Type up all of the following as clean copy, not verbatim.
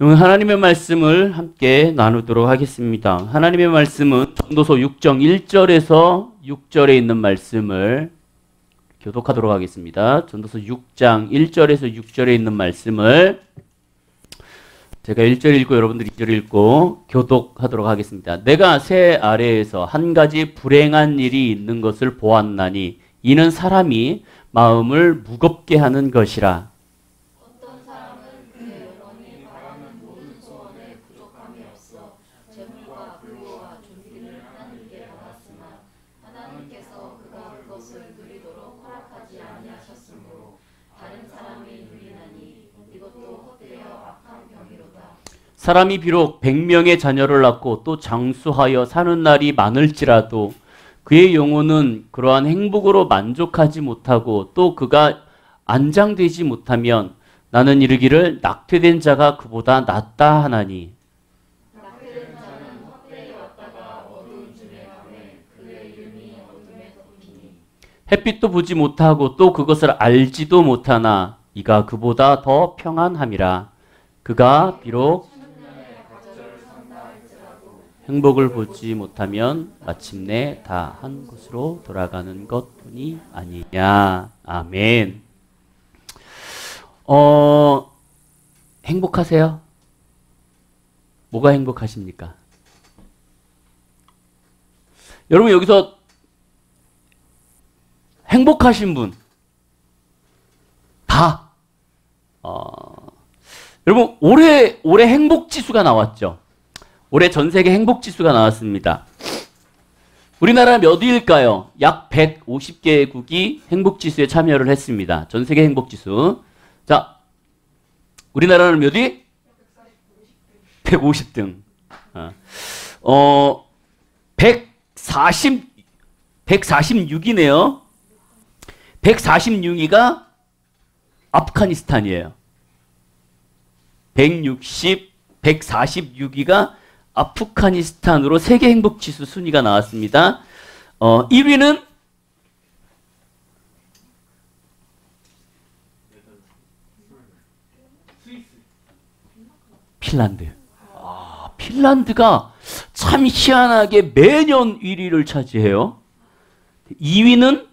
하나님의 말씀을 함께 나누도록 하겠습니다. 하나님의 말씀은 전도서 6장 1절에서 6절에 있는 말씀을 교독하도록 하겠습니다. 전도서 6장 1절에서 6절에 있는 말씀을 제가 1절 읽고 여러분들이 2절 읽고 교독하도록 하겠습니다. 내가 새 아래에서 한 가지 불행한 일이 있는 것을 보았나니 이는 사람이 마음을 무겁게 하는 것이라. 어떤 사람은 그의 영혼이 바라는 모든 소원에 부족함이 없어 재물과 부와 존귀를 하나님께 받았으나 하나님께서 그가 그것을 누리도록 허락하지 아니하셨으므로 다른 사람이 누리나니 이것도 헛되어 악한 병이로다. 사람이 비록 100명의 자녀를 낳고 또 장수하여 사는 날이 많을지라도 그의 영혼은 그러한 행복으로 만족하지 못하고 또 그가 안장되지 못하면 나는 이르기를 낙퇴된 자가 그보다 낫다 하나니. 낙퇴된 자는 헛되이 왔다가 어두운 중에 가매 그의 이름이 어둠에 덮이니 햇빛도 보지 못하고 또 그것을 알지도 못하나 이가 그보다 더 평안함이라. 그가 비록 행복을 보지 못하면 마침내 다 한 곳으로 돌아가는 것뿐이 아니냐. 아멘. 행복하세요? 뭐가 행복하십니까? 여러분 여기서 행복하신 분 다 여러분 올해 행복지수가 나왔죠? 올해 전 세계 행복지수가 나왔습니다. 우리나라 몇 위일까요? 약 150개국이 행복지수에 참여를 했습니다. 전 세계 행복지수. 자, 우리나라는 몇 위? 150등. 146이네요. 146위가 아프가니스탄이에요. 146위가 아프가니스탄으로 세계 행복지수 순위가 나왔습니다. 1위는 핀란드. 핀란드가 참 희한하게 매년 1위를 차지해요. 2위는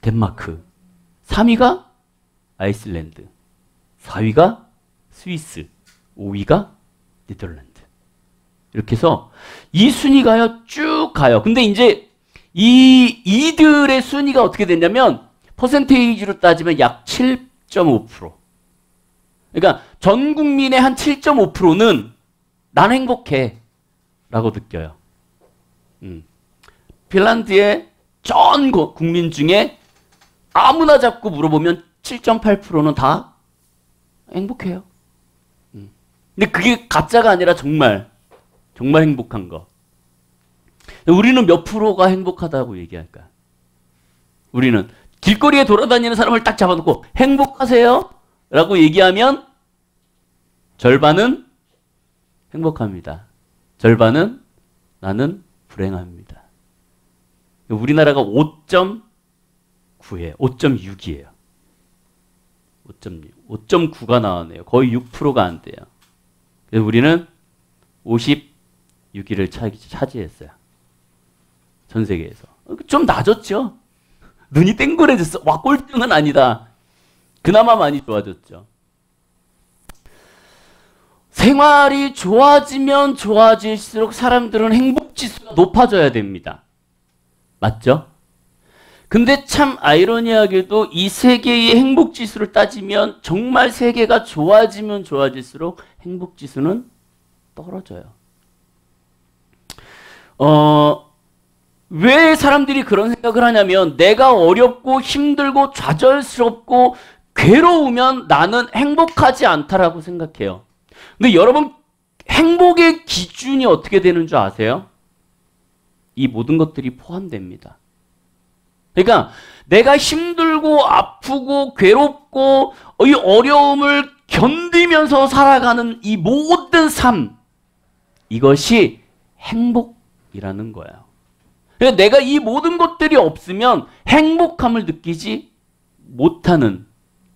덴마크, 3위가 아이슬란드, 4위가 스위스, 5위가 네덜란드. 이렇게 해서 이 순위가요 쭉 가요. 근데 이제 이들의 순위가 어떻게 됐냐면 퍼센테이지로 따지면 약 7.5%. 그러니까 전 국민의 한 7.5%는 난 행복해 라고 느껴요. 핀란드의 전 국민 중에 아무나 잡고 물어보면 7.8%는 다 행복해요. 근데 그게 가짜가 아니라 정말 행복한 거. 우리는 몇 프로가 행복하다고 얘기할까? 우리는 길거리에 돌아다니는 사람을 딱 잡아놓고 행복하세요? 라고 얘기하면 절반은 행복합니다. 절반은 나는 불행합니다. 우리나라가 5.9예요. 5.6이에요. 5.6. 5.9가 나왔네요. 거의 6%가 안 돼요. 그래서 우리는 56위를 차지했어요. 전 세계에서. 좀 낮았죠? 눈이 땡그레졌어. 와, 꼴등은 아니다. 그나마 많이 좋아졌죠. 생활이 좋아지면 좋아질수록 사람들은 행복지수가 높아져야 됩니다. 맞죠? 근데 참 아이러니하게도 이 세계의 행복지수를 따지면 정말 세계가 좋아지면 좋아질수록 행복지수는 떨어져요. 왜 사람들이 그런 생각을 하냐면 내가 어렵고 힘들고 좌절스럽고 괴로우면 나는 행복하지 않다라고 생각해요. 근데 여러분 행복의 기준이 어떻게 되는 줄 아세요? 이 모든 것들이 포함됩니다. 그러니까 내가 힘들고 아프고 괴롭고 이 어려움을 견디면서 살아가는 이 모든 삶, 이것이 행복이라는 거예요. 그러니까 내가 이 모든 것들이 없으면 행복함을 느끼지 못하는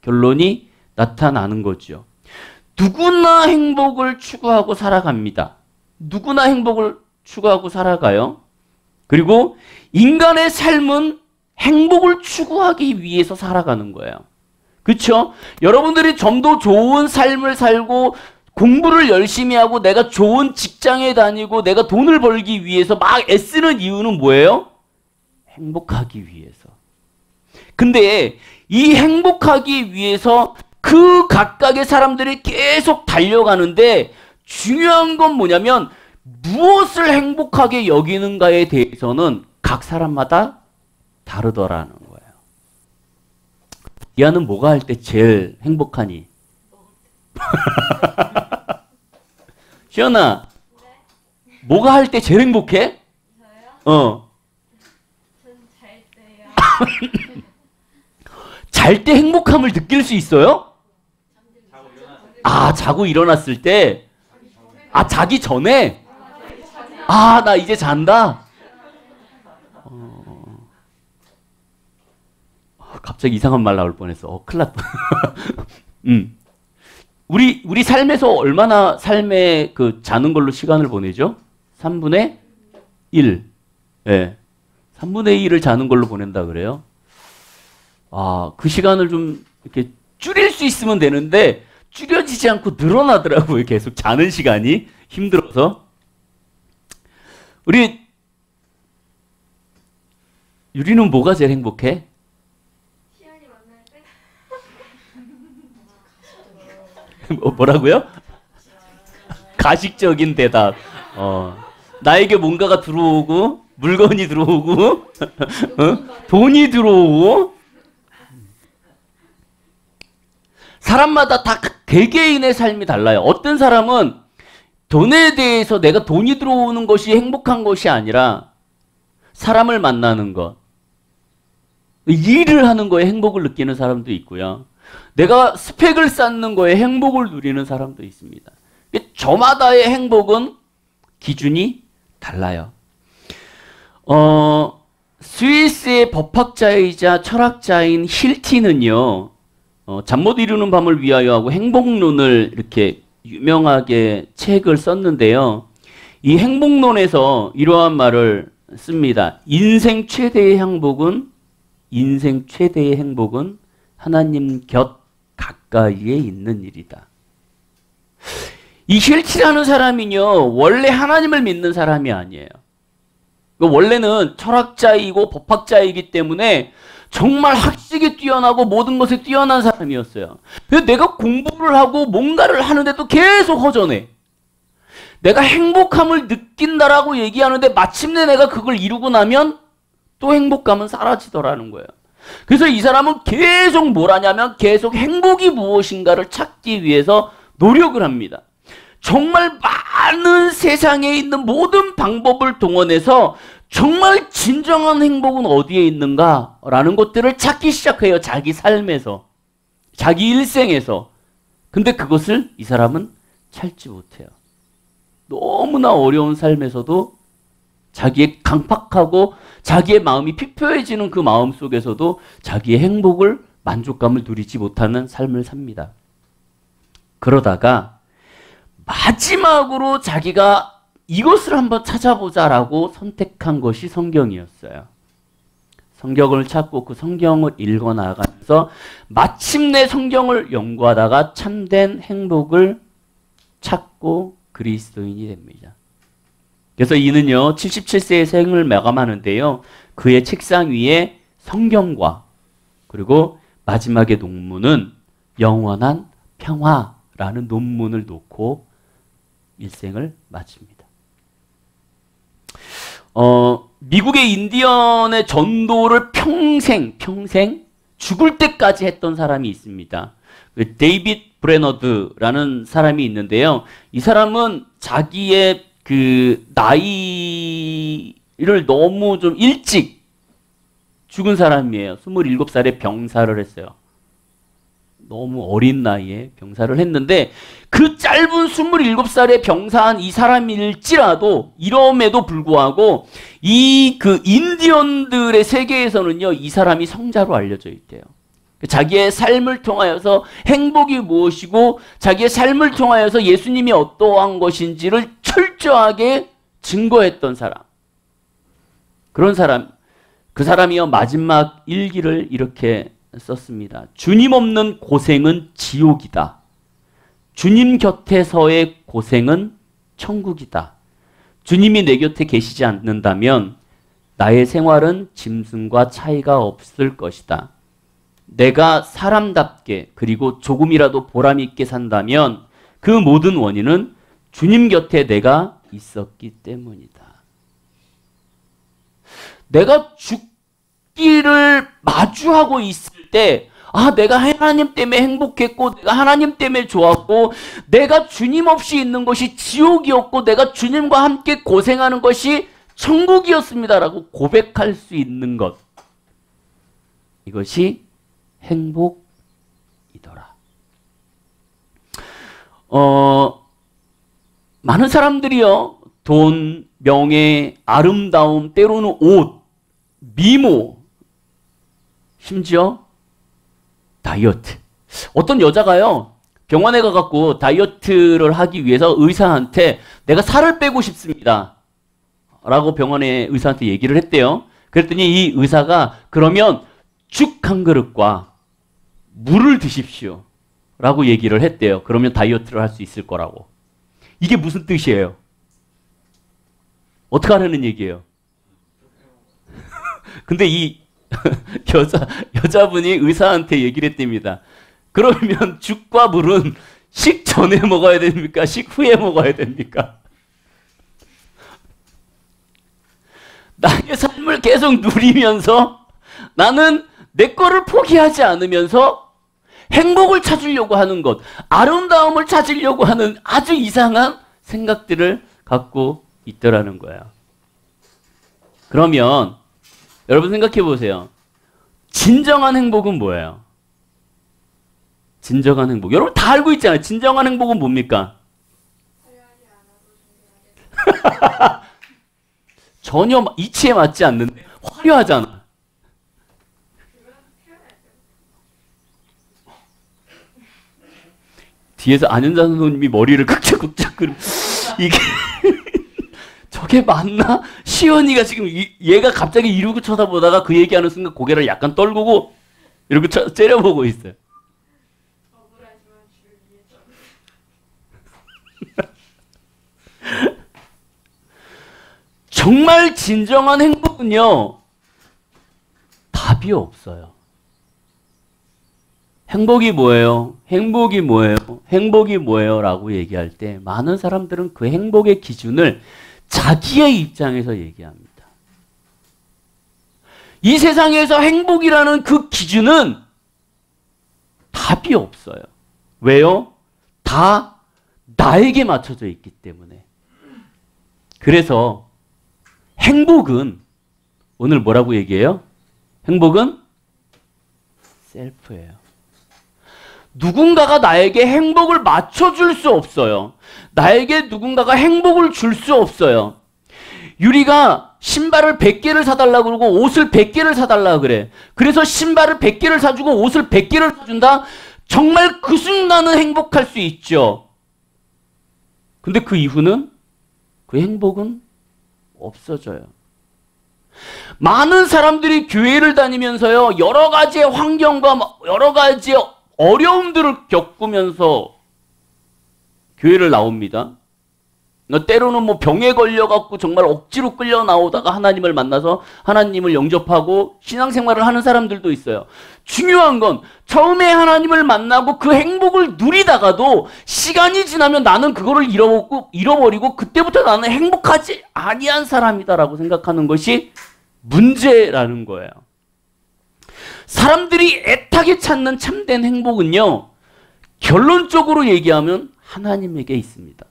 결론이 나타나는 거죠. 누구나 행복을 추구하고 살아갑니다. 누구나 행복을 추구하고 살아가요. 그리고 인간의 삶은 행복을 추구하기 위해서 살아가는 거예요. 그렇죠? 여러분들이 좀 더 좋은 삶을 살고 공부를 열심히 하고 내가 좋은 직장에 다니고 내가 돈을 벌기 위해서 막 애쓰는 이유는 뭐예요? 행복하기 위해서. 근데 이 행복하기 위해서 그 각각의 사람들이 계속 달려가는데 중요한 건 뭐냐면 무엇을 행복하게 여기는가에 대해서는 각 사람마다 다르더라는 거예요. 야는 뭐가 할 때 제일 행복하니? 시연아, 뭐가 할 때 제일 행복해? 저요? 전 잘 때요. 잘 때 행복함을 느낄 수 있어요? 아, 자고 일어났을 때? 아, 자기 전에? 아, 나 이제 잔다? 갑자기 이상한 말 나올 뻔했어. 큰일 났다. 우리 삶에서 얼마나 삶에 그 자는 걸로 시간을 보내죠? 3분의 1. 예. 3분의 1을 자는 걸로 보낸다 그래요. 아, 그 시간을 좀 이렇게 줄일 수 있으면 되는데 줄여지지 않고 늘어나더라고요. 계속 자는 시간이 힘들어서. 우리 유리는 뭐가 제일 행복해? 시연이 만날 때? 뭐라고요? 가식적인 대답. 나에게 뭔가가 들어오고 물건이 들어오고 돈이 들어오고. 사람마다 다 개개인의 삶이 달라요. 어떤 사람은 돈에 대해서 내가 돈이 들어오는 것이 행복한 것이 아니라 사람을 만나는 것, 일을 하는 거에 행복을 느끼는 사람도 있고요. 내가 스펙을 쌓는 거에 행복을 누리는 사람도 있습니다. 저마다의 행복은 기준이 달라요. 스위스의 법학자이자 철학자인 힐티는요, 잠 못 이루는 밤을 위하여 하고 행복론을 이렇게 유명하게 책을 썼는데요. 이 행복론에서 이러한 말을 씁니다. 인생 최대의 행복은 하나님 곁 가까이에 있는 일이다. 이 힐티라는 사람이요, 원래 하나님을 믿는 사람이 아니에요. 원래는 철학자이고 법학자이기 때문에 정말 학식이 뛰어나고 모든 것에 뛰어난 사람이었어요. 근데 내가 공부를 하고 뭔가를 하는데도 계속 허전해. 내가 행복함을 느낀다라고 얘기하는데 마침내 내가 그걸 이루고 나면 또 행복감은 사라지더라는 거예요. 그래서 이 사람은 계속 뭘 하냐면 계속 행복이 무엇인가를 찾기 위해서 노력을 합니다. 정말 많은 세상에 있는 모든 방법을 동원해서 정말 진정한 행복은 어디에 있는가라는 것들을 찾기 시작해요. 자기 삶에서, 자기 일생에서. 근데 그것을 이 사람은 찾지 못해요. 너무나 어려운 삶에서도 자기의 강팍하고 자기의 마음이 피폐해지는 그 마음 속에서도 자기의 행복을, 만족감을 누리지 못하는 삶을 삽니다. 그러다가 마지막으로 자기가 이것을 한번 찾아보자라고 선택한 것이 성경이었어요. 성경을 찾고 그 성경을 읽어 나가면서 마침내 성경을 연구하다가 참된 행복을 찾고 그리스도인이 됩니다. 그래서 이는요, 77세의 생을 마감하는데요, 그의 책상 위에 성경과 그리고 마지막의 논문은 영원한 평화라는 논문을 놓고 일생을 마칩니다. 미국의 인디언의 전도를 평생 죽을 때까지 했던 사람이 있습니다. 데이빗 브레너드라는 사람이 있는데요. 이 사람은 자기의 그 나이를 너무 좀 일찍 죽은 사람이에요. 27살에 병사를 했어요. 너무 어린 나이에 병사를 했는데 그 짧은 27살에 병사한 이 사람일지라도 이럼에도 불구하고 이 그 인디언들의 세계에서는요, 이 사람이 성자로 알려져 있대요. 자기의 삶을 통하여서 행복이 무엇이고 자기의 삶을 통하여서 예수님이 어떠한 것인지를 철저하게 증거했던 사람. 그런 사람, 그 사람이요 마지막 일기를 이렇게 썼습니다. 주님 없는 고생은 지옥이다. 주님 곁에서의 고생은 천국이다. 주님이 내 곁에 계시지 않는다면 나의 생활은 짐승과 차이가 없을 것이다. 내가 사람답게 그리고 조금이라도 보람 있게 산다면 그 모든 원인은 주님 곁에 내가 있었기 때문이다. 내가 죽기를 마주하고 있을 때 내가 하나님 때문에 행복했고 내가 하나님 때문에 좋았고 내가 주님 없이 있는 것이 지옥이었고 내가 주님과 함께 고생하는 것이 천국이었습니다라고 고백할 수 있는 것. 이것이 행복이더라. 많은 사람들이요, 돈, 명예, 아름다움, 때로는 옷, 미모, 심지어 다이어트. 어떤 여자가요, 병원에 가갖고 다이어트를 하기 위해서 의사한테 내가 살을 빼고 싶습니다. 라고 병원의 의사한테 얘기를 했대요. 그랬더니 이 의사가 그러면 죽 한 그릇과 물을 드십시오. 라고 얘기를 했대요. 그러면 다이어트를 할 수 있을 거라고. 이게 무슨 뜻이에요? 어떻게 하려는 얘기예요? 근데 이 여자분이 의사한테 얘기를 했답니다. 그러면 죽과 물은 식 전에 먹어야 됩니까? 식 후에 먹어야 됩니까? 나의 삶을 계속 누리면서 나는 내 거를 포기하지 않으면서 행복을 찾으려고 하는 것, 아름다움을 찾으려고 하는 아주 이상한 생각들을 갖고 있더라는 거예요. 그러면 여러분 생각해 보세요. 진정한 행복은 뭐예요? 진정한 행복. 여러분 다 알고 있잖아요. 진정한 행복은 뭡니까? 전혀 이치에 맞지 않는데 화려하잖아. 뒤에서 안현자 선생님이 머리를 극작극작 이게 저게 맞나? 시연이가 지금 얘가 갑자기 이러고 쳐다보다가 그 얘기하는 순간 고개를 약간 떨구고 이렇게 째려보고 있어요. 정말 진정한 행복은요, 답이 없어요. 행복이 뭐예요? 행복이 뭐예요? 행복이 뭐예요? 라고 얘기할 때 많은 사람들은 그 행복의 기준을 자기의 입장에서 얘기합니다. 이 세상에서 행복이라는 그 기준은 답이 없어요. 왜요? 다 나에게 맞춰져 있기 때문에. 그래서 행복은 오늘 뭐라고 얘기해요? 행복은 셀프예요. 누군가가 나에게 행복을 맞춰줄 수 없어요. 나에게 누군가가 행복을 줄 수 없어요. 유리가 신발을 100개를 사달라고 그러고 옷을 100개를 사달라고 그래. 그래서 신발을 100개를 사주고 옷을 100개를 사준다? 정말 그 순간은 행복할 수 있죠. 근데 그 이후는 그 행복은 없어져요. 많은 사람들이 교회를 다니면서요, 여러 가지의 환경과 여러 가지의 어려움들을 겪으면서 교회를 나옵니다. 때로는 뭐 병에 걸려갖고 정말 억지로 끌려 나오다가 하나님을 만나서 하나님을 영접하고 신앙생활을 하는 사람들도 있어요. 중요한 건 처음에 하나님을 만나고 그 행복을 누리다가도 시간이 지나면 나는 그거를 잃어버리고 그때부터 나는 행복하지 아니한 사람이다라고 생각하는 것이 문제라는 거예요. 사람들이 애타게 찾는 참된 행복은요, 결론적으로 얘기하면 하나님에게 있습니다.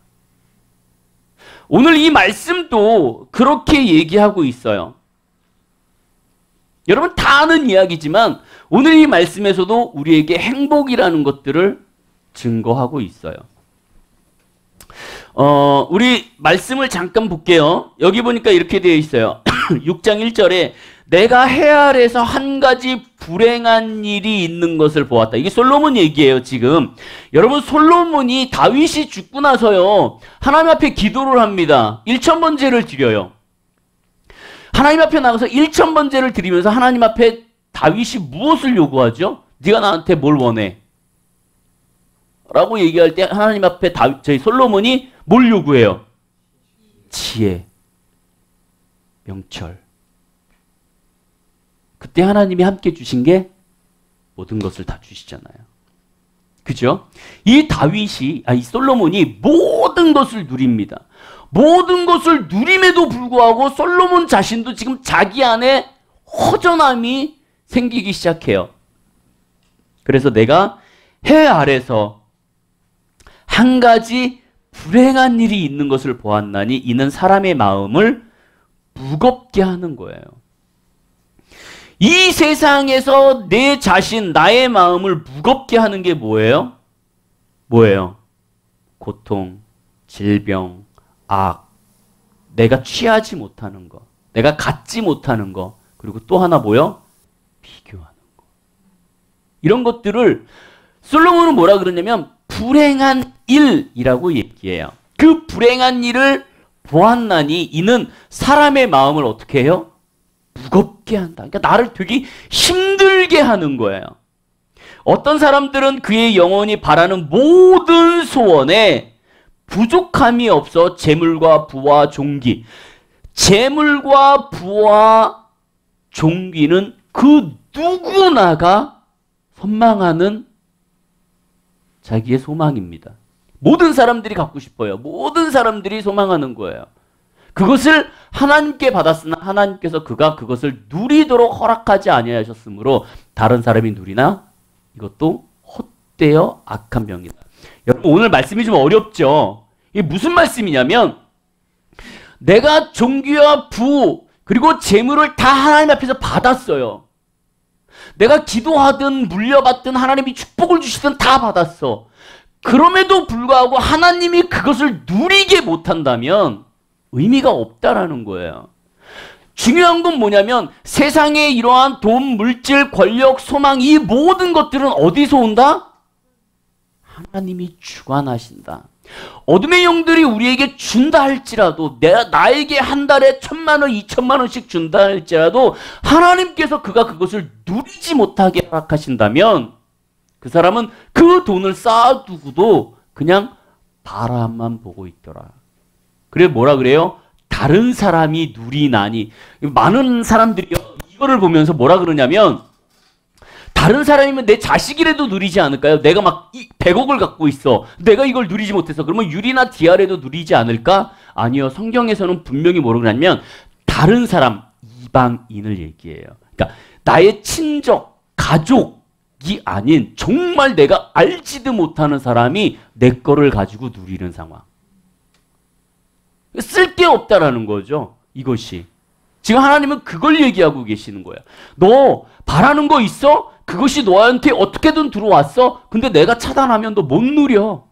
오늘 이 말씀도 그렇게 얘기하고 있어요. 여러분 다 아는 이야기지만 오늘 이 말씀에서도 우리에게 행복이라는 것들을 증거하고 있어요. 우리 말씀을 잠깐 볼게요. 여기 보니까 이렇게 되어 있어요. 6장 1절에 내가 해 아래에서 한 가지 불행한 일이 있는 것을 보았다. 이게 솔로몬 얘기예요, 지금. 여러분, 솔로몬이 다윗이 죽고 나서요, 하나님 앞에 기도를 합니다. 1000번제를 드려요. 하나님 앞에 나가서 1000번제를 드리면서 하나님 앞에 다윗이 무엇을 요구하죠? 네가 나한테 뭘 원해? 라고 얘기할 때 하나님 앞에 저희 솔로몬이 뭘 요구해요? 지혜, 명철. 그때 하나님이 함께 주신 게 모든 것을 다 주시잖아요. 그죠? 이 솔로몬이 모든 것을 누립니다. 모든 것을 누림에도 불구하고 솔로몬 자신도 지금 자기 안에 허전함이 생기기 시작해요. 그래서 내가 해 아래서 한 가지 불행한 일이 있는 것을 보았나니 이는 사람의 마음을 무겁게 하는 거예요. 이 세상에서 내 자신, 나의 마음을 무겁게 하는 게 뭐예요? 뭐예요? 고통, 질병, 악, 내가 취하지 못하는 거, 내가 갖지 못하는 거, 그리고 또 하나 뭐예요? 비교하는 거. 이런 것들을 솔로몬은 뭐라 그러냐면 불행한 일이라고 얘기해요. 그 불행한 일을 보았나니 이는 사람의 마음을 어떻게 해요? 무겁게 한다. 그러니까 나를 되게 힘들게 하는 거예요. 어떤 사람들은 그의 영혼이 바라는 모든 소원에 부족함이 없어 재물과 부와 종기. 재물과 부와 종기는 그 누구나가 선망하는 자기의 소망입니다. 모든 사람들이 갖고 싶어요. 모든 사람들이 소망하는 거예요. 그것을 하나님께 받았으나 하나님께서 그가 그것을 누리도록 허락하지 아니하셨으므로 다른 사람이 누리나 이것도 헛되어 악한 병이다. 여러분 오늘 말씀이 좀 어렵죠? 이게 무슨 말씀이냐면 내가 종기와 부 그리고 재물을 다 하나님 앞에서 받았어요. 내가 기도하든 물려받든 하나님이 축복을 주시든 다 받았어. 그럼에도 불구하고 하나님이 그것을 누리게 못한다면 의미가 없다라는 거예요. 중요한 건 뭐냐면 세상에 이러한 돈, 물질, 권력, 소망 이 모든 것들은 어디서 온다? 하나님이 주관하신다. 어둠의 영들이 우리에게 준다 할지라도 나에게 한 달에 1000만원, 2000만원씩 준다 할지라도 하나님께서 그가 그것을 누리지 못하게 허락하신다면 그 사람은 그 돈을 쌓아두고도 그냥 바람만 보고 있더라. 그래 뭐라 그래요? 다른 사람이 누리나니. 많은 사람들이 이거를 보면서 뭐라 그러냐면 다른 사람이면 내 자식이라도 누리지 않을까요? 내가 막 100억을 갖고 있어. 내가 이걸 누리지 못해서 그러면 유리나 디아라도 누리지 않을까? 아니요. 성경에서는 분명히 뭐라 그러냐면 다른 사람, 이방인을 얘기해요. 그러니까 나의 친족, 가족이 아닌 정말 내가 알지도 못하는 사람이 내 거를 가지고 누리는 상황. 쓸데없다라는 거죠. 이것이. 지금 하나님은 그걸 얘기하고 계시는 거예요. 너 바라는 거 있어? 그것이 너한테 어떻게든 들어왔어? 근데 내가 차단하면 너 못 누려.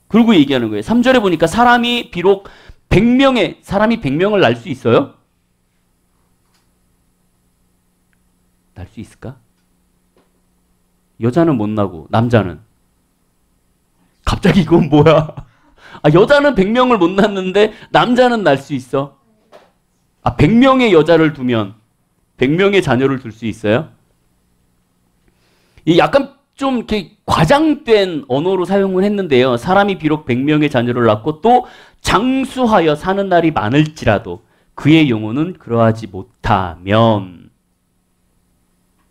그러고 얘기하는 거예요. 3절에 보니까 사람이 100명을 낳을 수 있어요? 낳을 수 있을까? 여자는 못 나고 남자는? 갑자기 이건 뭐야? 여자는 100명을 못 낳는데 남자는 낳을 수 있어? 100명의 여자를 두면 100명의 자녀를 둘 수 있어요? 약간 좀 이렇게 과장된 언어로 사용을 했는데요. 사람이 비록 100명의 자녀를 낳고 또 장수하여 사는 날이 많을지라도 그의 영혼은 그러하지 못하면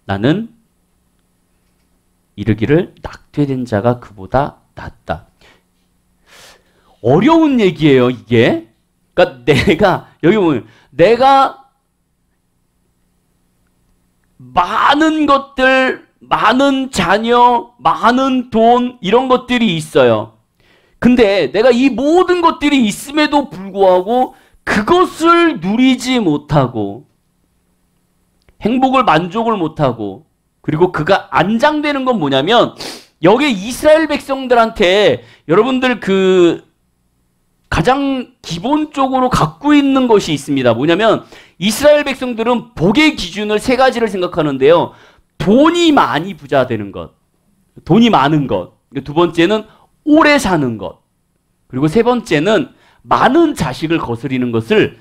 나는 이르기를 낙퇴된 자가 그보다 낫다. 어려운 얘기예요, 이게. 그러니까 여기 보면 내가 많은 것들, 많은 자녀, 많은 돈 이런 것들이 있어요. 근데 내가 이 모든 것들이 있음에도 불구하고 그것을 누리지 못하고 행복을 만족을 못하고 그리고 그가 안장되는 건 뭐냐면 여기 이스라엘 백성들한테 여러분들 가장 기본적으로 갖고 있는 것이 있습니다. 뭐냐면 이스라엘 백성들은 복의 기준을 세 가지를 생각하는데요. 돈이 많이 부자 되는 것, 돈이 많은 것, 두 번째는 오래 사는 것, 그리고 세 번째는 많은 자식을 거스리는 것을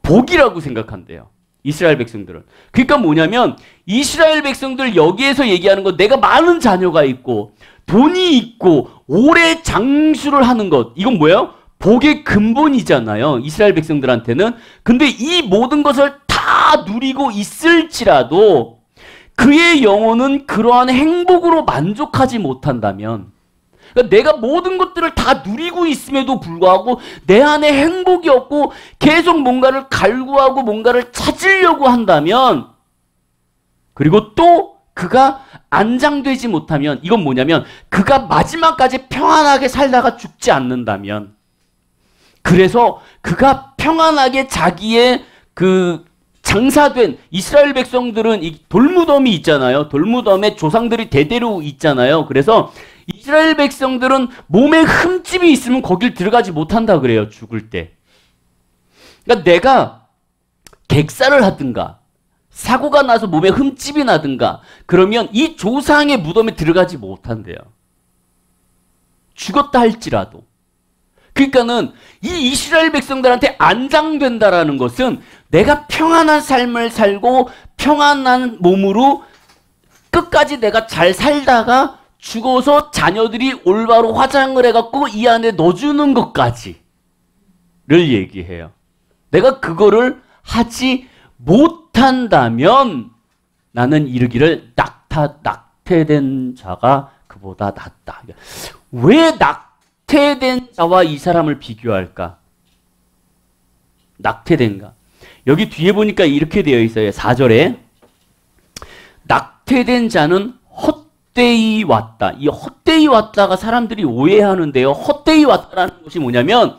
복이라고 생각한대요. 이스라엘 백성들은. 그러니까 뭐냐면 이스라엘 백성들 여기에서 얘기하는 건 내가 많은 자녀가 있고 돈이 있고 오래 장수를 하는 것. 이건 뭐예요? 복의 근본이잖아요. 이스라엘 백성들한테는. 근데 이 모든 것을 다 누리고 있을지라도 그의 영혼은 그러한 행복으로 만족하지 못한다면, 그러니까 내가 모든 것들을 다 누리고 있음에도 불구하고 내 안에 행복이 없고 계속 뭔가를 갈구하고 뭔가를 찾으려고 한다면, 그리고 또 그가 안장되지 못하면, 이건 뭐냐면 그가 마지막까지 평안하게 살다가 죽지 않는다면, 그래서 그가 평안하게 자기의 그 장사된, 이스라엘 백성들은 이 돌무덤이 있잖아요. 돌무덤에 조상들이 대대로 있잖아요. 그래서 이스라엘 백성들은 몸에 흠집이 있으면 거길 들어가지 못한다 그래요. 죽을 때. 그러니까 내가 객사를 하든가 사고가 나서 몸에 흠집이 나든가 그러면 이 조상의 무덤에 들어가지 못한대요. 죽었다 할지라도. 그러니까는 이 이스라엘 백성들한테 안장된다라는 것은 내가 평안한 삶을 살고 평안한 몸으로 끝까지 내가 잘 살다가 죽어서 자녀들이 올바로 화장을 해갖고 이 안에 넣어주는 것까지를 얘기해요. 내가 그거를 하지 못한다면 나는 이르기를 낙태된 자가 그보다 낫다. 왜 낙태된 자와 이 사람을 비교할까? 낙태된가? 여기 뒤에 보니까 이렇게 되어 있어요. 4절에 낙태된 자는 헛되이 왔다. 이 헛되이 왔다가 사람들이 오해하는데요. 헛되이 왔다라는 것이 뭐냐면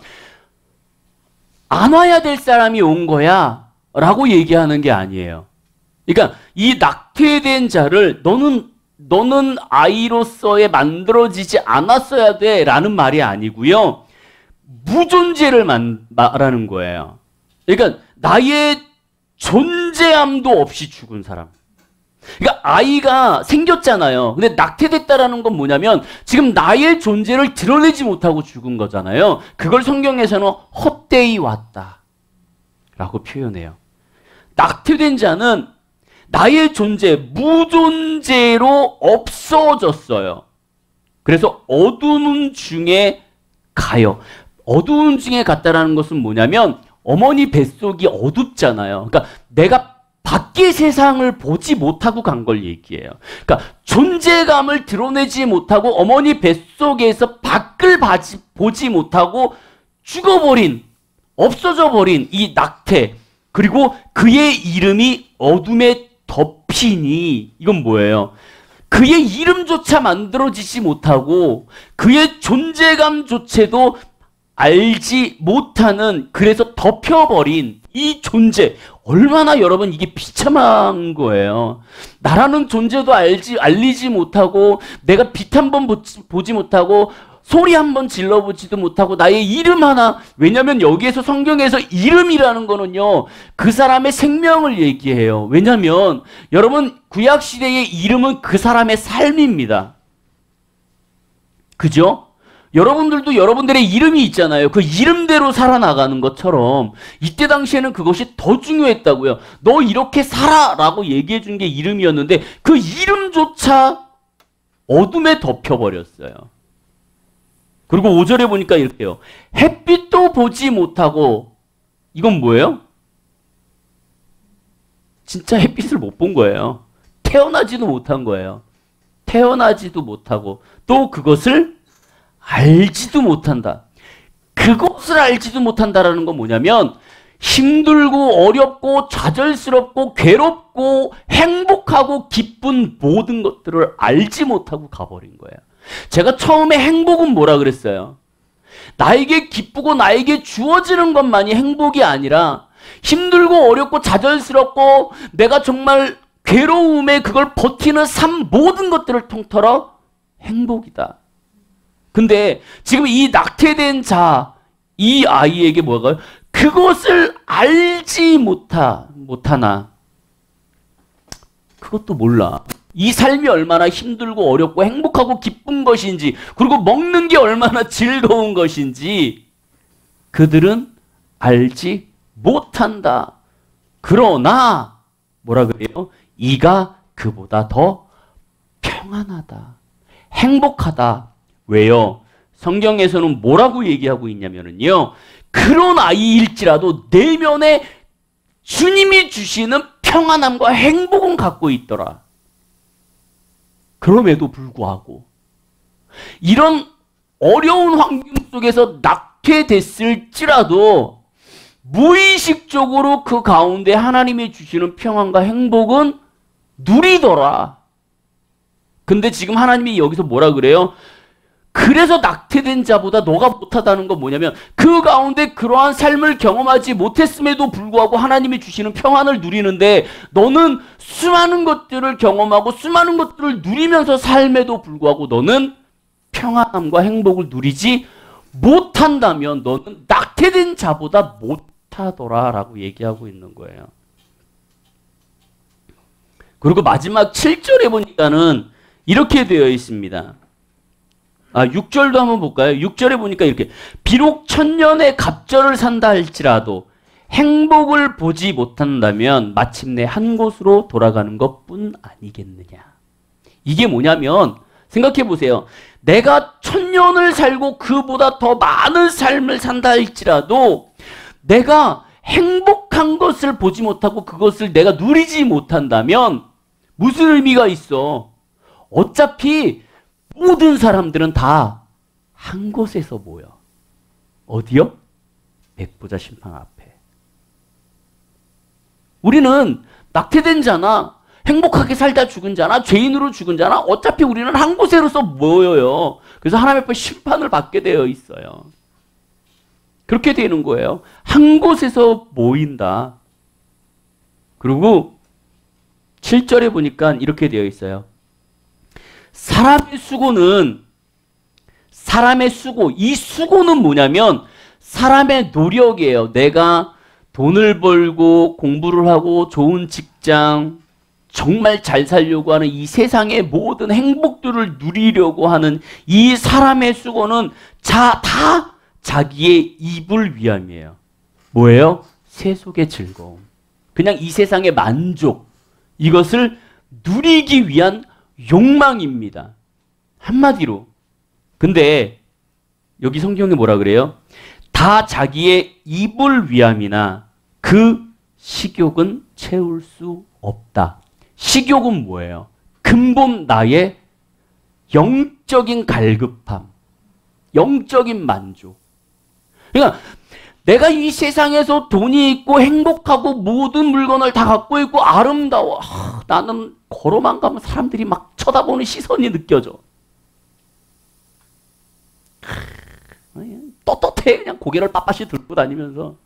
안 와야 될 사람이 온 거야 라고 얘기하는 게 아니에요. 그러니까 이 낙태된 자를 너는 아이로서의 만들어지지 않았어야 돼 라는 말이 아니고요. 무존재를 말하는 거예요. 그러니까 나의 존재함도 없이 죽은 사람. 그러니까 아이가 생겼잖아요. 근데 낙태됐다라는 건 뭐냐면 지금 나의 존재를 드러내지 못하고 죽은 거잖아요. 그걸 성경에서는 헛되이 왔다 라고 표현해요. 낙태된 자는 나의 존재, 무존재로 없어졌어요. 그래서 어두운 중에 가요. 어두운 중에 갔다라는 것은 뭐냐면 어머니 뱃속이 어둡잖아요. 그러니까 내가 밖의 세상을 보지 못하고 간 걸 얘기해요. 그러니까 존재감을 드러내지 못하고 어머니 뱃속에서 밖을 보지 못하고 죽어버린, 없어져 버린 이 낙태, 그리고 그의 이름이 어둠에 덮이니, 이건 뭐예요? 그의 이름조차 만들어지지 못하고 그의 존재감조차도 알지 못하는, 그래서 덮여버린 이 존재, 얼마나 여러분 이게 비참한 거예요. 나라는 존재도 알리지 못하고 내가 빛 한 번 보지 못하고 소리 한 번 질러보지도 못하고 나의 이름 하나, 왜냐하면 여기에서 성경에서 이름이라는 거는요 그 사람의 생명을 얘기해요. 왜냐하면 여러분 구약시대의 이름은 그 사람의 삶입니다. 그죠? 여러분들도 여러분들의 이름이 있잖아요. 그 이름대로 살아나가는 것처럼 이때 당시에는 그것이 더 중요했다고요. 너 이렇게 살아 라고 얘기해 준 게 이름이었는데 그 이름조차 어둠에 덮여버렸어요. 그리고 5절에 보니까 이렇게요. 햇빛도 보지 못하고, 이건 뭐예요? 진짜 햇빛을 못 본 거예요. 태어나지도 못한 거예요. 태어나지도 못하고 또 그것을 알지도 못한다. 그것을 알지도 못한다라는 건 뭐냐면 힘들고 어렵고 좌절스럽고 괴롭고 행복하고 기쁜 모든 것들을 알지 못하고 가버린 거예요. 제가 처음에 행복은 뭐라 그랬어요? 나에게 기쁘고 나에게 주어지는 것만이 행복이 아니라 힘들고 어렵고 좌절스럽고 내가 정말 괴로움에 그걸 버티는 삶 모든 것들을 통틀어 행복이다. 근데 지금 이 낙태된 자, 이 아이에게 뭐가요? 그것을 알지 못하나. 그것도 몰라. 이 삶이 얼마나 힘들고 어렵고 행복하고 기쁜 것인지, 그리고 먹는 게 얼마나 즐거운 것인지 그들은 알지 못한다. 그러나 뭐라 그래요? 이가 그보다 더 평안하다. 행복하다. 왜요? 성경에서는 뭐라고 얘기하고 있냐면요. 그런 아이일지라도 내면에 주님이 주시는 평안함과 행복은 갖고 있더라. 그럼에도 불구하고 이런 어려운 환경 속에서 낙태됐을지라도 무의식적으로 그 가운데 하나님이 주시는 평안과 행복은 누리더라. 근데 지금 하나님이 여기서 뭐라 그래요? 그래서 낙태된 자보다 너가 못하다는 건 뭐냐면 그 가운데 그러한 삶을 경험하지 못했음에도 불구하고 하나님이 주시는 평안을 누리는데 너는 수많은 것들을 경험하고 수많은 것들을 누리면서 삶에도 불구하고 너는 평안함과 행복을 누리지 못한다면 너는 낙태된 자보다 못하더라라고 얘기하고 있는 거예요. 그리고 마지막 7절에 보니까는 이렇게 되어 있습니다. 6절도 한번 볼까요? 6절에 보니까 이렇게 비록 천년의 갑절을 산다 할지라도 행복을 보지 못한다면 마침내 한 곳으로 돌아가는 것뿐 아니겠느냐. 이게 뭐냐면 생각해 보세요. 내가 천년을 살고 그보다 더 많은 삶을 산다 할지라도 내가 행복한 것을 보지 못하고 그것을 내가 누리지 못한다면 무슨 의미가 있어? 어차피 모든 사람들은 다 한 곳에서 모여. 어디요? 백보자 심판 앞에. 우리는 낙태된 자나 행복하게 살다 죽은 자나 죄인으로 죽은 자나 어차피 우리는 한 곳에서 모여요. 그래서 하나님 앞에 심판을 받게 되어 있어요. 그렇게 되는 거예요. 한 곳에서 모인다. 그리고 7절에 보니까 이렇게 되어 있어요. 사람의 수고, 이 수고는 뭐냐면 사람의 노력이에요. 내가 돈을 벌고 공부를 하고 좋은 직장, 정말 잘 살려고 하는 이 세상의 모든 행복들을 누리려고 하는 이 사람의 수고는 다 자기의 입을 위함이에요. 뭐예요? 세속의 즐거움. 그냥 이 세상의 만족. 이것을 누리기 위한 욕망입니다. 한마디로. 근데 여기 성경에 뭐라 그래요? 다 자기의 입을 위함이나 그 식욕은 채울 수 없다. 식욕은 뭐예요? 근본 나의 영적인 갈급함, 영적인 만족. 그러니까 내가 이 세상에서 돈이 있고 행복하고 모든 물건을 다 갖고 있고 아름다워. 나는 걸어만 가면 사람들이 막 쳐다보는 시선이 느껴져. 떳떳해. 그냥 고개를 빳빳이 들고 다니면서.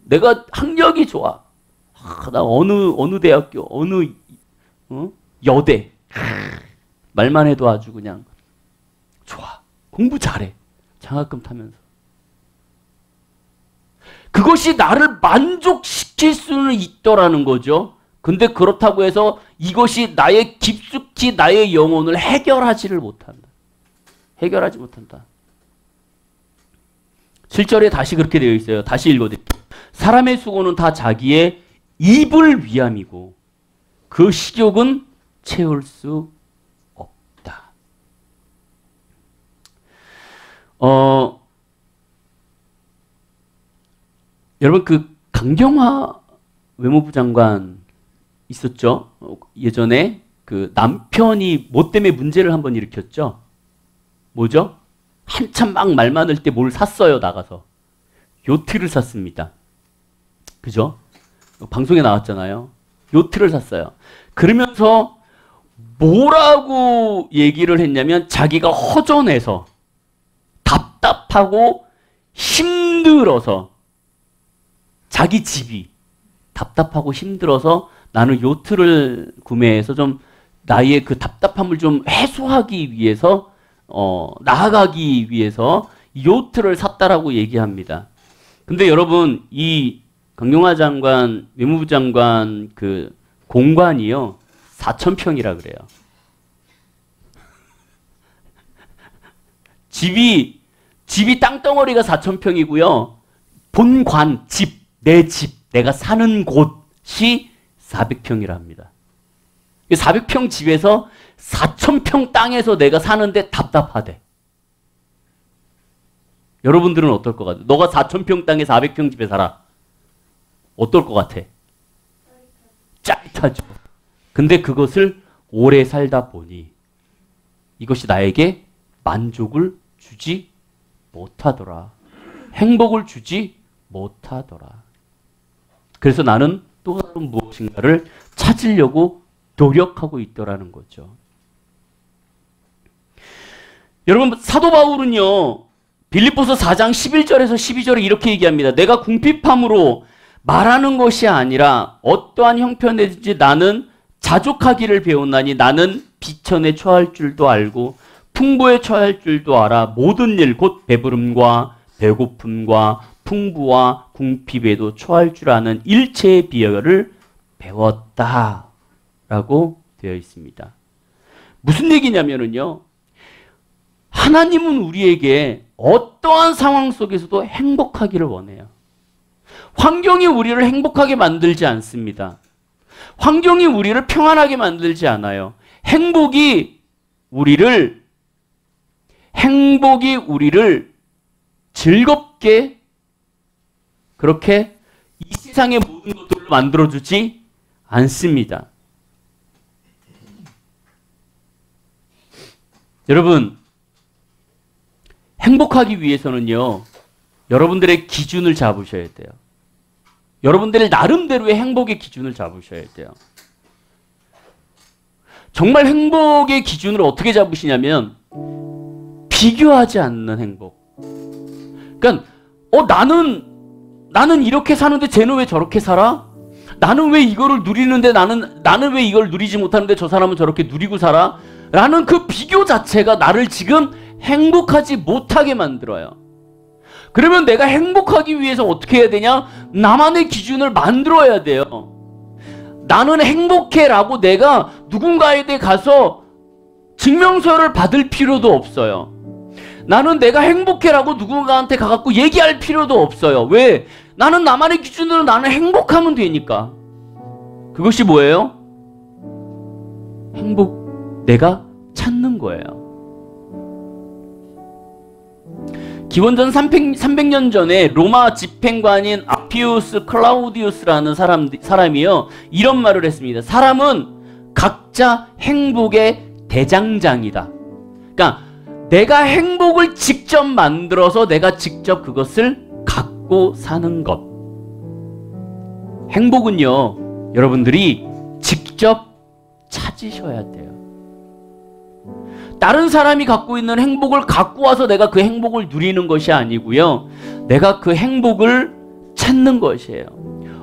내가 학력이 좋아. 나 어느 대학교, 어느 여대. 말만 해도 아주 그냥 좋아. 공부 잘해. 장학금 타면서. 그것이 나를 만족시킬 수는 있더라는 거죠. 근데 그렇다고 해서 이것이 깊숙이 나의 영혼을 해결하지를 못한다. 해결하지 못한다. 7절에 다시 그렇게 되어 있어요. 다시 읽어드릴게요. 사람의 수고는 다 자기의 입을 위함이고 그 식욕은 채울 수 없다. 여러분 그 강경화 외무부 장관 있었죠? 예전에 그 남편이 뭐 때문에 문제를 한번 일으켰죠? 뭐죠? 한참 막 말 많을 때 뭘 샀어요, 나가서. 요트를 샀습니다. 그죠? 방송에 나왔잖아요. 요트를 샀어요. 그러면서 뭐라고 얘기를 했냐면 자기가 허전해서 답답하고 힘들어서 자기 집이 답답하고 힘들어서 나는 요트를 구매해서 좀 나의 그 답답함을 좀 해소하기 위해서 나아가기 위해서 요트를 샀다라고 얘기합니다. 근데 여러분, 이 강용화 장관, 외무부 장관 그 공관이요, 4,000평이라 그래요. 집이 땅덩어리가 4,000평이고요. 본관, 내 집, 내가 사는 곳이 400평이라 합니다. 400평 집에서 4,000평 땅에서 내가 사는데 답답하대. 여러분들은 어떨 것 같아요? 너가 4,000평 땅에 400평 집에 살아. 어떨 것 같아? 짜릿하죠. 근데 그것을 오래 살다 보니 이것이 나에게 만족을 주지 못하더라. 행복을 주지 못하더라. 그래서 나는 또 다른 무엇인가를 찾으려고 노력하고 있더라는 거죠. 여러분, 사도 바울은요, 빌립보서 4장 11절에서 12절에 이렇게 얘기합니다. 내가 궁핍함으로 말하는 것이 아니라 어떠한 형편이든지 나는 자족하기를 배웠나니 나는 비천에 처할 줄도 알고 풍부에 처할 줄도 알아. 모든 일 곧 배부름과 배고픔과 풍부와 궁핍에도 처할 줄 아는 일체의 비결을 배웠다 라고 되어 있습니다. 무슨 얘기냐면요, 하나님은 우리에게 어떠한 상황 속에서도 행복하기를 원해요. 환경이 우리를 행복하게 만들지 않습니다. 환경이 우리를 평안하게 만들지 않아요. 행복이 우리를 즐겁게 그렇게 이 세상의 모든 것들로 만들어주지 않습니다. 여러분, 행복하기 위해서는요, 여러분들의 기준을 잡으셔야 돼요. 여러분들의 나름대로의 행복의 기준을 잡으셔야 돼요. 정말 행복의 기준을 어떻게 잡으시냐면 비교하지 않는 행복. 그러니까 나는 이렇게 사는데 쟤는 왜 저렇게 살아? 나는 왜 이거를 누리는데 나는 왜 이걸 누리지 못하는데 저 사람은 저렇게 누리고 살아? 라는 그 비교 자체가 나를 지금 행복하지 못하게 만들어요. 그러면 내가 행복하기 위해서 어떻게 해야 되냐? 나만의 기준을 만들어야 돼요. 나는 행복해라고 내가 누군가에게 가서 증명서를 받을 필요도 없어요. 나는 내가 행복해라고 누군가한테 가갖고 얘기할 필요도 없어요. 왜? 나는 나만의 기준으로 나는 행복하면 되니까. 그것이 뭐예요? 내가 찾는 거예요. 기원전 300년 전에 로마 집행관인 아피우스 클라우디우스라는 사람이요, 이런 말을 했습니다. 사람은 각자 행복의 대장장이다. 그러니까 내가 행복을 직접 만들어서 내가 직접 그것을 갖고 사는 것. 행복은요, 여러분들이 직접 찾으셔야 돼요. 다른 사람이 갖고 있는 행복을 갖고 와서 내가 그 행복을 누리는 것이 아니고요, 내가 그 행복을 찾는 것이에요.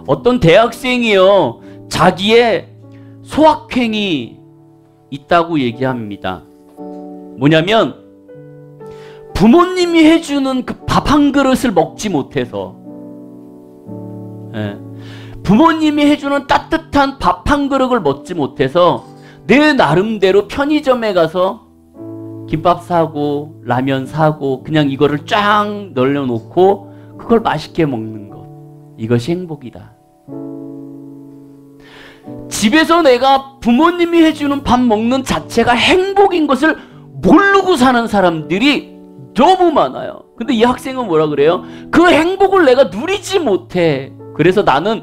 어떤 대학생이요, 자기의 소확행이 있다고 얘기합니다. 뭐냐면 부모님이 해주는 그 밥 한 그릇을 먹지 못해서, 부모님이 해주는 따뜻한 밥 한 그릇을 먹지 못해서 내 나름대로 편의점에 가서 김밥 사고 라면 사고 그냥 이거를 쫙 널려놓고 그걸 맛있게 먹는 것, 이것이 행복이다. 집에서 내가 부모님이 해주는 밥 먹는 자체가 행복인 것을 모르고 사는 사람들이 너무 많아요. 근데 이 학생은 뭐라 그래요? 그 행복을 내가 누리지 못해. 그래서 나는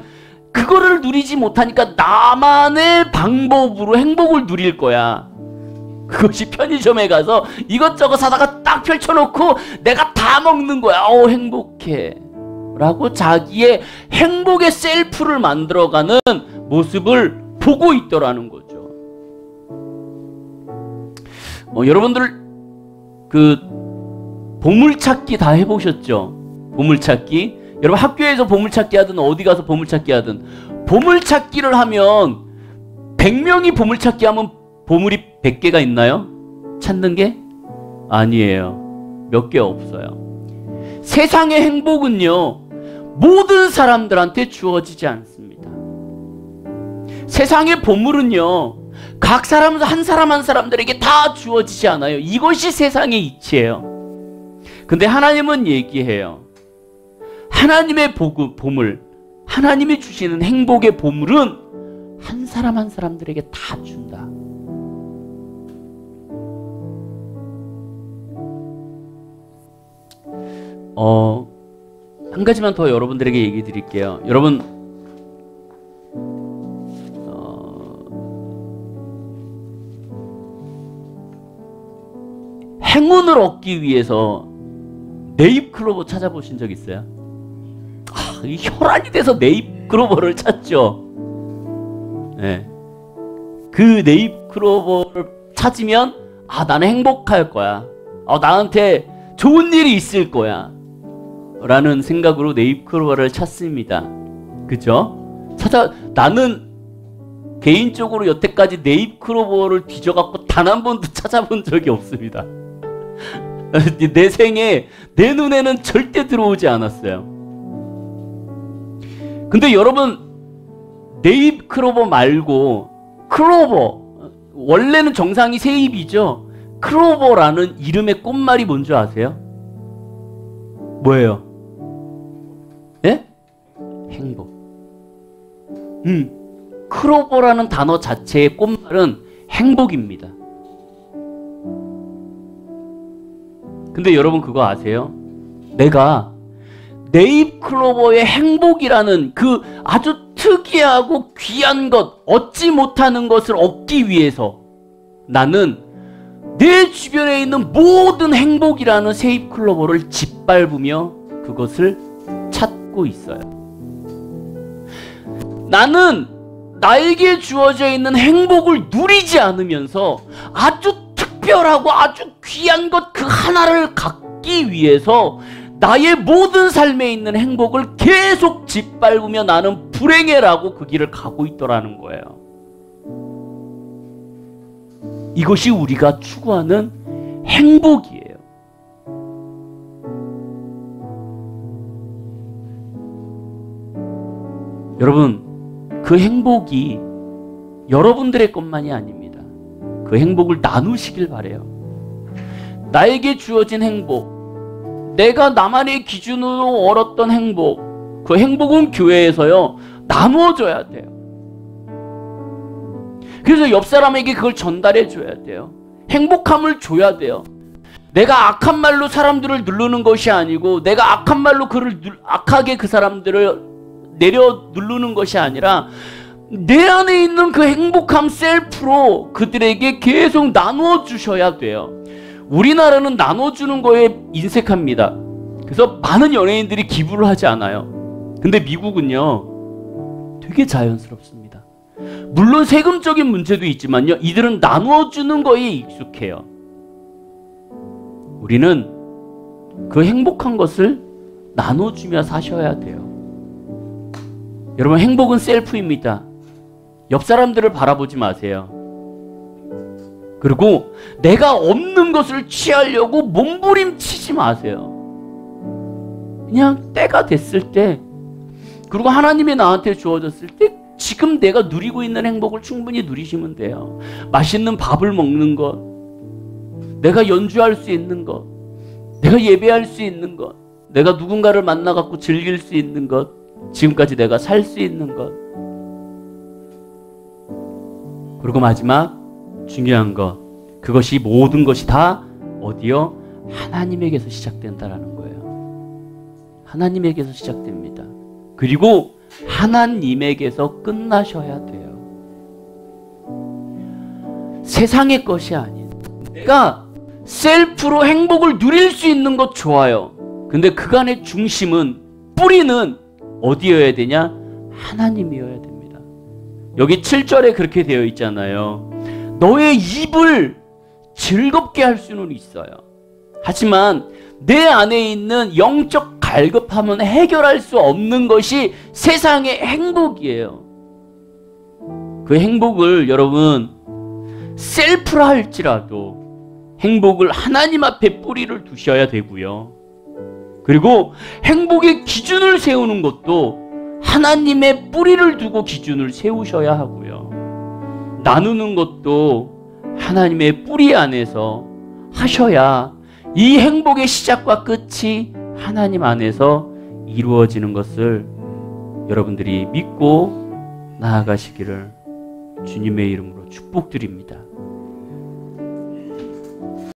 그거를 누리지 못하니까 나만의 방법으로 행복을 누릴 거야. 그것이 편의점에 가서 이것저것 사다가 딱 펼쳐놓고 내가 다 먹는 거야. 행복해 라고 자기의 행복의 셀프를 만들어가는 모습을 보고 있더라는 거죠. 여러분들 보물찾기 다 해보셨죠? 보물찾기. 여러분 학교에서 보물찾기 하든 어디 가서 보물찾기 하든, 보물찾기를 하면 100명이 보물찾기 하면 보물이 100개가 있나요? 찾는 게? 아니에요. 몇 개 없어요. 세상의 행복은요, 모든 사람들한테 주어지지 않습니다. 세상의 보물은요, 각 사람 한 사람 한 사람들에게 다 주어지지 않아요. 이것이 세상의 이치예요. 근데 하나님은 얘기해요. 하나님의 보물, 하나님이 주시는 행복의 보물은 한 사람 한 사람들에게 다 준다. 한 가지만 더 여러분들에게 얘기 드릴게요. 여러분, 행운을 얻기 위해서 네잎클로버 찾아보신 적 있어요? 이 혈안이 돼서 네잎클로버를 찾죠. 네. 그 네잎클로버를 찾으면 나는 행복할 거야. 나한테 좋은 일이 있을 거야. 라는 생각으로 네잎클로버를 찾습니다. 그죠? 나는 개인적으로 여태까지 네잎클로버를 뒤져갖고 단 한 번도 찾아본 적이 없습니다. 내 생에, 내 눈에는 절대 들어오지 않았어요. 근데 여러분, 네잎클로버 말고 클로버, 원래는 정상이 세 잎이죠. 클로버라는 이름의 꽃말이 뭔지 아세요? 뭐예요? 예? 행복. 클로버라는 단어 자체의 꽃말은 행복입니다. 근데 여러분 그거 아세요? 내가 네잎클로버의 행복이라는 그 아주 특이하고 귀한 것, 얻지 못하는 것을 얻기 위해서 나는 내 주변에 있는 모든 행복이라는 세잎클로버를 짓밟으며 그것을 찾고 있어요. 나는 나에게 주어져 있는 행복을 누리지 않으면서 아주 특별하고 아주 귀한 것 그 하나를 갖기 위해서 나의 모든 삶에 있는 행복을 계속 짓밟으며 나는 불행해라고 그 길을 가고 있더라는 거예요. 이것이 우리가 추구하는 행복이에요. 여러분, 그 행복이 여러분들의 것만이 아닙니다. 그 행복을 나누시길 바래요. 나에게 주어진 행복, 내가 나만의 기준으로 얻었던 행복, 그 행복은 교회에서요 나누어줘야 돼요. 그래서 옆 사람에게 그걸 전달해 줘야 돼요. 행복함을 줘야 돼요. 내가 악한 말로 사람들을 누르는 것이 아니고, 내가 악한 말로 악하게 그 사람들을 내려 누르는 것이 아니라 내 안에 있는 그 행복함 셀프로 그들에게 계속 나누어 주셔야 돼요. 우리나라는 나눠주는 거에 인색합니다. 그래서 많은 연예인들이 기부를 하지 않아요. 근데 미국은요 되게 자연스럽습니다. 물론 세금적인 문제도 있지만요, 이들은 나누어주는 거에 익숙해요. 우리는 그 행복한 것을 나눠주며 사셔야 돼요. 여러분, 행복은 셀프입니다. 옆 사람들을 바라보지 마세요. 그리고 내가 없는 것을 취하려고 몸부림치지 마세요. 그냥 때가 됐을 때, 그리고 하나님이 나한테 주어졌을 때 지금 내가 누리고 있는 행복을 충분히 누리시면 돼요. 맛있는 밥을 먹는 것, 내가 연주할 수 있는 것, 내가 예배할 수 있는 것, 내가 누군가를 만나갖고 즐길 수 있는 것, 지금까지 내가 살 수 있는 것. 그리고 마지막 중요한 것, 그것이 모든 것이 다 어디요? 하나님에게서 시작된다라는 거예요. 하나님에게서 시작됩니다. 그리고 하나님에게서 끝나셔야 돼요. 세상의 것이 아닌, 내가 셀프로 행복을 누릴 수 있는 것 좋아요. 근데 그간의 중심은, 뿌리는 어디여야 되냐? 하나님이어야 됩니다. 여기 7절에 그렇게 되어 있잖아요. 너의 입을 즐겁게 할 수는 있어요. 하지만 내 안에 있는 영적 갈급함은 해결할 수 없는 것이 세상의 행복이에요. 그 행복을 여러분 셀프라 할지라도 행복을 하나님 앞에 뿌리를 두셔야 되고요. 그리고 행복의 기준을 세우는 것도 하나님의 뿌리를 두고 기준을 세우셔야 하고요. 나누는 것도 하나님의 뿌리 안에서 하셔야 이 행복의 시작과 끝이 하나님 안에서 이루어지는 것을 여러분들이 믿고 나아가시기를 주님의 이름으로 축복드립니다.